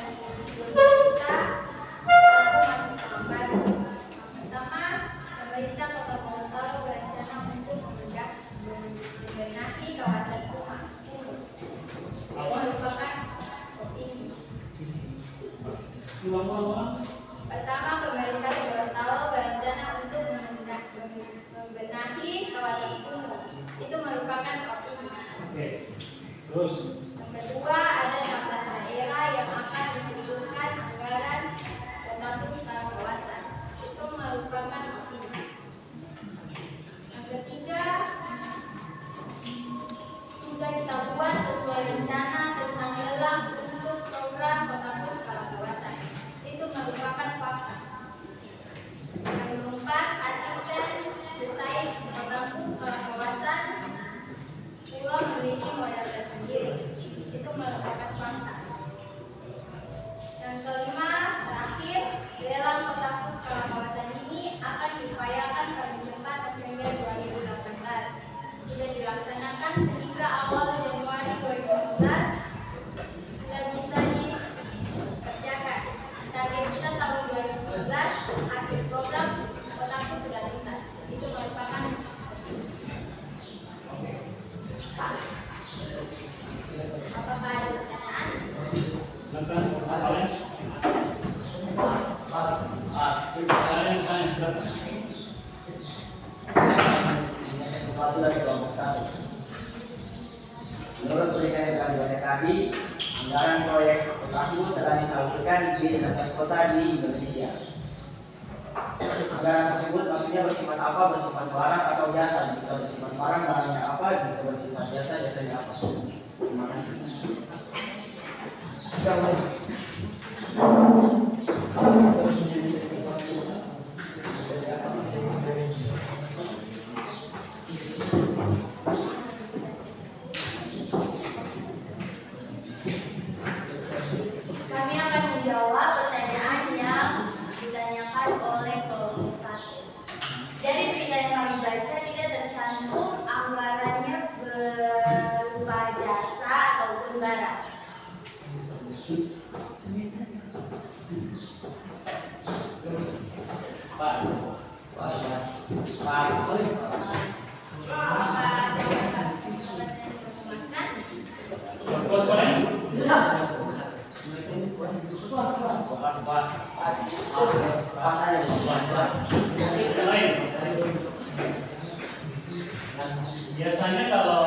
kita. Aku masuk tahap baru. Pertama, pemerintah Kota Gorontalo berencana untuk membenahi kawasan rumah. Ini merupakan opini. Pertama, pemerintah Gorontalo berencana untuk membenahi kawasan Oke. Terus. Yang kedua, ada 16 daerah yang akan ditentukan anggaran status skala kawasan. Itu merupakan opini. Yang ketiga, sudah kita buat sesuai rencana tentang lelang untuk program status skala kawasan. Itu merupakan fakta. Yang keempat, asisten desain status skala kawasan pula memiliki model tersendiri. Itu merupakan fakta. Yang kelima, terakhir, lelang status skala kawasan ini akan diupayakan paling cepat November 2018. Sudah dilaksanakan sehingga awal Januari 2019 sudah bisa dikerjakan. Target kita tahun 2019 akhir program kotaku sudah tuntas. Itu merupakan apakah ada pertanyaan? Silakan, Alex. Kalian saya silakan. Sesuatu dari kelompok 1. Menurut berita yang telah dibaca tadi, anggaran proyek kotaku telah disalurkan di 16 kota di Indonesia. Anggaran tersebut maksudnya bersifat apa? Bersifat barang atau jasa? Jika bersifat barang, barangnya apa? Jika bersifat jasa, jasanya apa? Terima kasih. Kami akan menjawab pertanyaan yang ditanyakan oleh kelompok 1. Dari berita yang kami baca tidak tercantum anggarannya berupa jasa ataupun barang. Pas. Apakah dapat memuaskan? Pas kalian? Yang lain. Biasanya kalau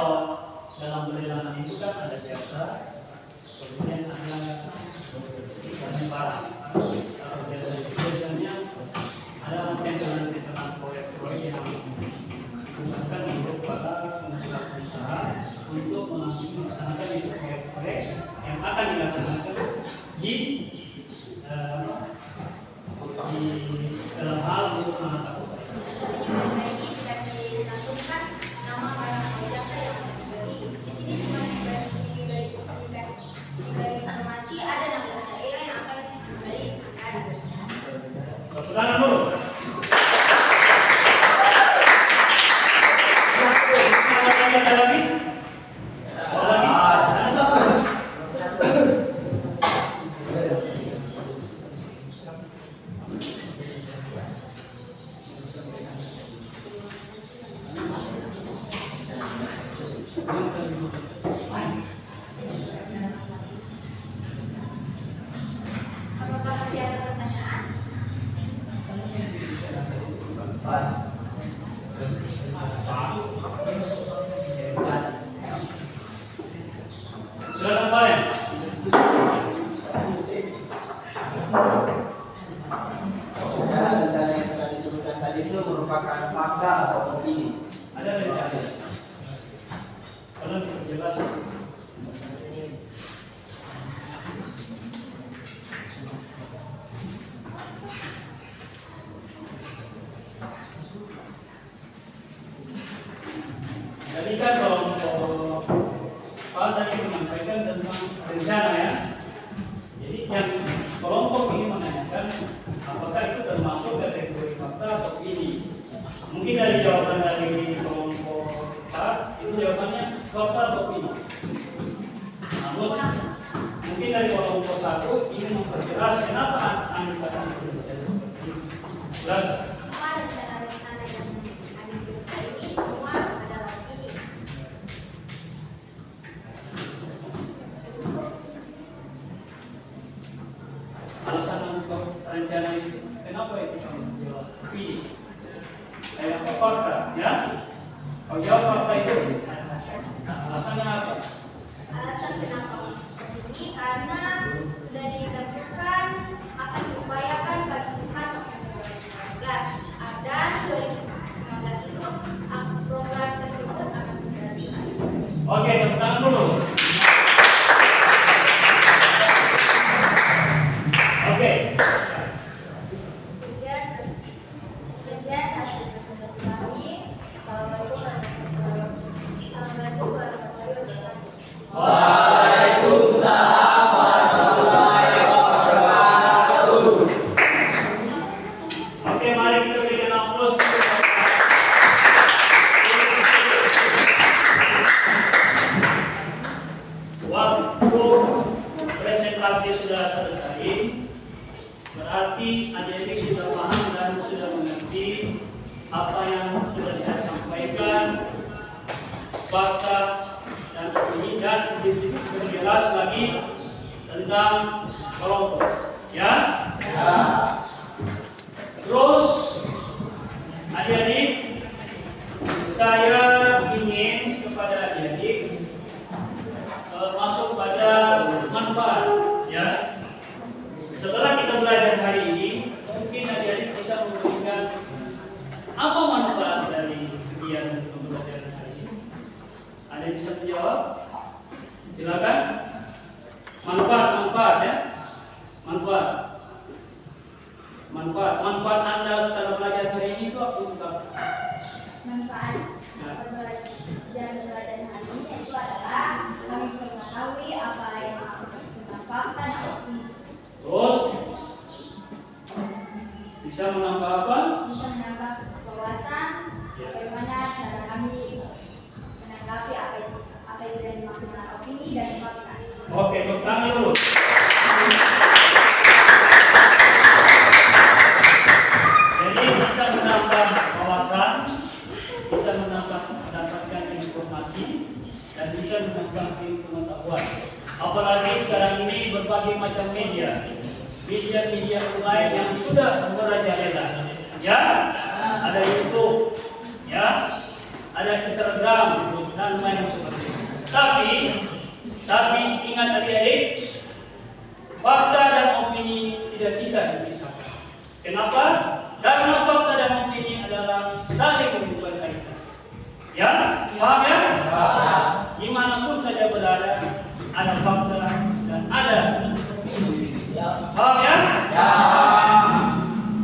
dalam perjalanan itu kan ada jasa, kemudian ada barang. Kalau jasa itu biasanya ada rencana proyek-proyek yang digunakan untuk para pengusaha untuk melaksanakan itu proyek-proyek yang akan dilaksanakan di dalam hal untuk menata kota. Berita ini tidak dicantumkan nama barang atau jasa yang dibeli. Di sini cuma diberi informasi ada 16 daerah yang akan diberi anggaran. Tepuk tangan dulu. Ada lagi? Apakah masih ada pertanyaan? Silakan kalian. Rencana yang telah disebutkan tadi itu merupakan fakta atau opini. Ada rencana. Kalian jelas. Jadi kan kalau Pak tadi menyampaikan tentang rencana ya. Jadi yang kelompok ini menanyakan apakah itu termasuk kategori fakta atau ini. Mungkin dari jawaban dari kelompok Pak itu jawabannya fakta atau ini. Namun mungkin dari kelompok 1 ingin memperjelas kenapa Anda katakan itu bisa seperti itu. Semua rencana-rencana yang ada di berita ini semua adalah opini. Alasan untuk rencana itu kenapa itu kamu jawab pilih kayak apa fakta ya kalau jawab fakta itu Alasannya apa? Alasan kenapa ini karena sudah ditentukan akan diupayakan bagi Tuhan tahun 2019 dan 2019 itu program tersebut akan segera tuntas. Oke, tepuk tangan dulu. Oke. Sekian hasil presentasi kami. Assalamualaikum warahmatullahi wabarakatuh. Waalaikumsalam warahmatullahi wabarakatuh. Oke, mari kita berikan aplaus. Waktu presentasi sudah selesai, berarti adik-adik sudah paham dan sudah mengerti apa yang sudah saya sampaikan, fakta dan opini, dan diperjelas lagi tentang kelompok. Ya? Terus adik-adik, saya ingin kepada adik-adik masuk pada manfaat, ya. Setelah kita belajar hari ini, mungkin adik-adik bisa memberikan apa manfaat dari kegiatan pembelajaran hari ini. Ada yang bisa menjawab? Silakan. Manfaat ya. Manfaat Anda setelah belajar hari ini itu apa? Manfaat pembelajaran hari ini itu adalah kami bisa mengetahui apa yang dimaksud tentang fakta dan opini. Terus bisa menambah apa? Bisa menambah wawasan bagaimana cara kami menanggapi apa itu yang dimaksud dengan opini dan fakta. Oke, tepuk tangan dulu. Jadi bisa menambah wawasan, bisa mendapatkan informasi, dan bisa menambah pengetahuan. Apalagi sekarang ini berbagai macam media online yang sudah merajalela. Ya, ada YouTube, ya, ada Instagram dan lain sebagainya. Tapi ingat adik-adik, fakta dan opini tidak bisa dipisahkan. Kenapa? Karena fakta dan opini adalah saling membuat kaitan. Ya, paham ya? Dimanapun saja berada, ada fakta dan ada opini. Paham ya?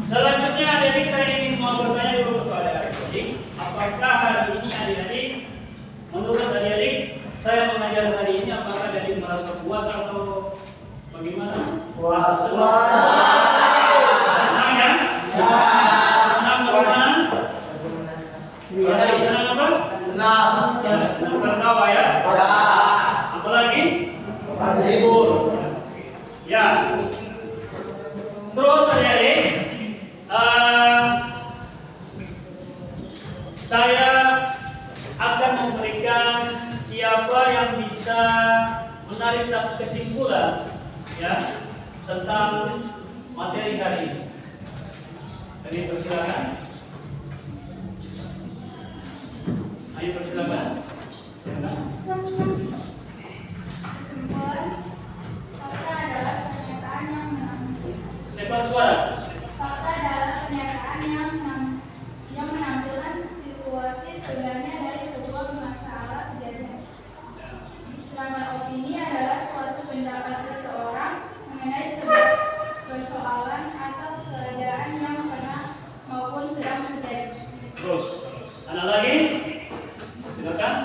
Selanjutnya adik-adik, saya ingin mau bertanya dulu kepada adik-adik, apakah hari ini adik-adik, menurut adik-adik, saya mengajar hari ini apakah adik merasa puas atau bagaimana? Puas. Senang ya? Senang bagaimana? Senang apa? Senang tertawa ya? Apalagi? Libur. Ya. Terus adik-adik, saya akan memberikan siapa yang bisa menarik satu kesimpulan, ya, tentang materi hari ini. Jadi persilakan. Ayo persilakan. Kesimpulan, fakta adalah pernyataan Cepat suara. fakta adalah pernyataan yang menampilkan situasi sebenarnya dari sebuah masalah kejadian. Sedangkan opini adalah suatu pendapat seseorang mengenai sebuah persoalan atau keadaan yang pernah maupun sedang terjadi. Terus, ada lagi? Silakan.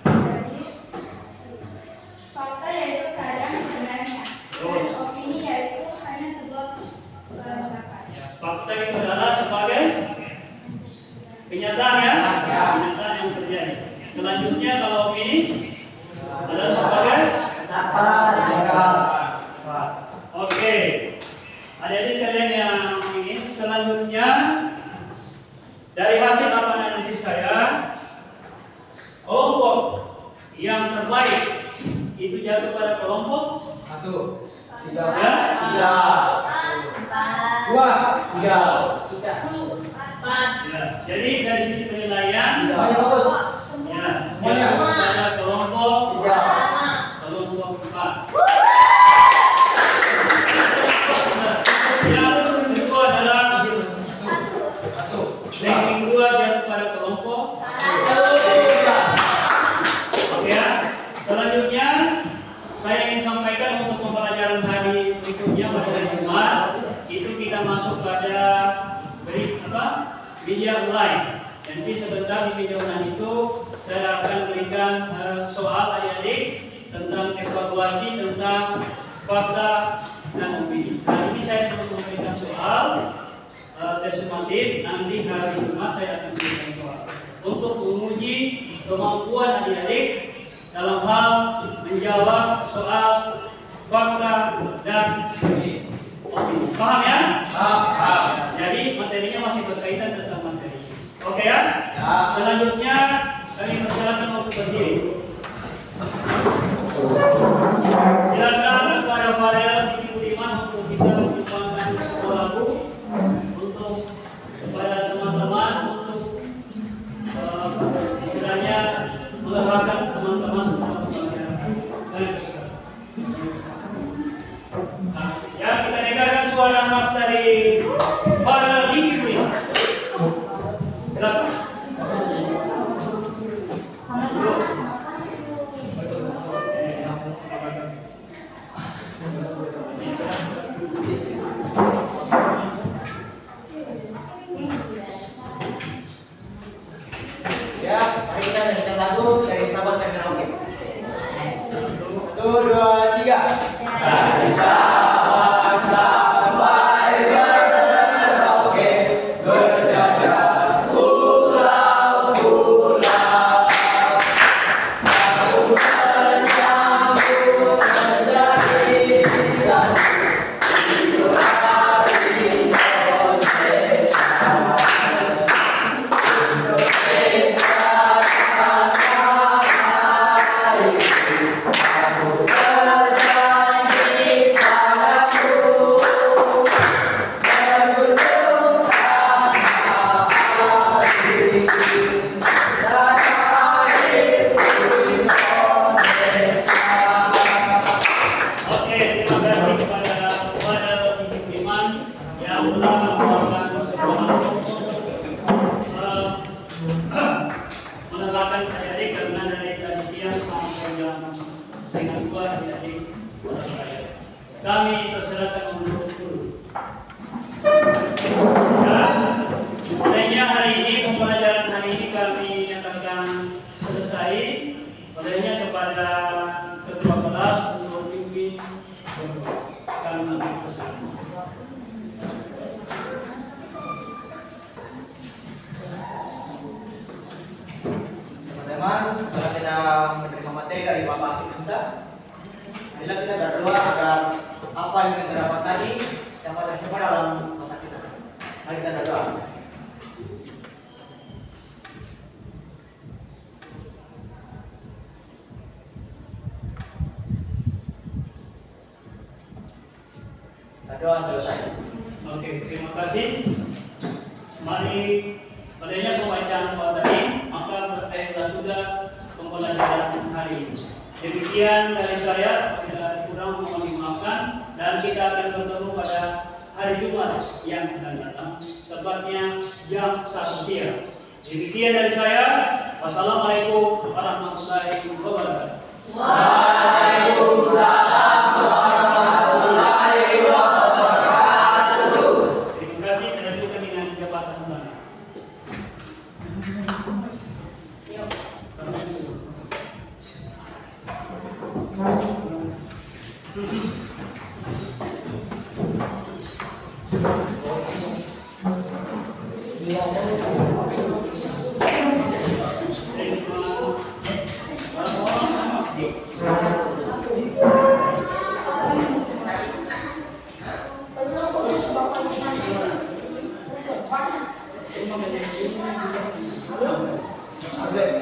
Jadi, fakta yaitu keadaan sebenarnya, dan opini yaitu hanya sebuah pendapat. Fakta itu adalah sebagai kenyataan ya, kenyataan yang terjadi. Selanjutnya kalau opini adalah sebagai Oke. Adik-adik sekalian yang ini, selanjutnya dari hasil analisis saya, kelompok yang terbaik itu jatuh pada kelompok 1, 3, ya. 2, 3. Ya. Jadi dari sisi penilaian, Semuanya bagus. ya, Semuanya. memberikan soal adik-adik tentang evaluasi tentang fakta dan opini. Hari ini saya akan memberikan soal tersumatif. Nanti hari Jumat saya akan memberikan soal untuk menguji kemampuan adik-adik dalam hal menjawab soal fakta dan opini. Paham ya? Paham. Jadi materinya masih berkaitan tentang materi. Oke ya? Selanjutnya kami persilakan untuk berdiri. Silakan kepada Farel Diki Budiman untuk bisa menyumbangkan sebuah lagu untuk kepada teman-teman untuk istilahnya melegakan teman-teman untuk pembelajaran. Ya, kita dengarkan suara mas dari Farel Diki Budiman. Silakan. Ya, mari kita nyanyikan lagu dari sahabat karaoke. 1, 2, 3. Dari Sabang sampai Merauke, berjajar pulau-pulau, satu menyambut menjadi satu, itulah Indonesia. Oke, terima kasih kepada Farel Diki Budiman yang telah membawakan sebuah lagu untuk menegakkan adik-adik karena dari tadi siang sampai jam 1:30 adik-adik berlayar. Kami persilakan untuk duduk. Olehnya hari ini pembelajaran hari ini kami nyatakan selesai. Olehnya kepada ketua kelas untuk pimpin kami persilakan. Teman-teman, setelah kita menerima materi dari Bapak Asik kita, marilah kita berdoa agar apa yang kita dapat tadi dapat tersebar dalam masa kita. Mari kita berdoa. Doa selesai. Oke, terima kasih. Mari padanya pembacaan materi, maka berkaitan sudah pembelajaran hari ini. Demikian dari saya, bila kurang mohon dimaafkan, dan kita akan bertemu pada hari Jumat yang akan datang, tepatnya jam 1 siang. Demikian dari saya. Wassalamualaikum warahmatullahi wabarakatuh. Waalaikumsalam warahmatullahi wabarakatuh. Terima kasih. Kita lanjutkan dengan jabatan ulama. Yuk, Amin.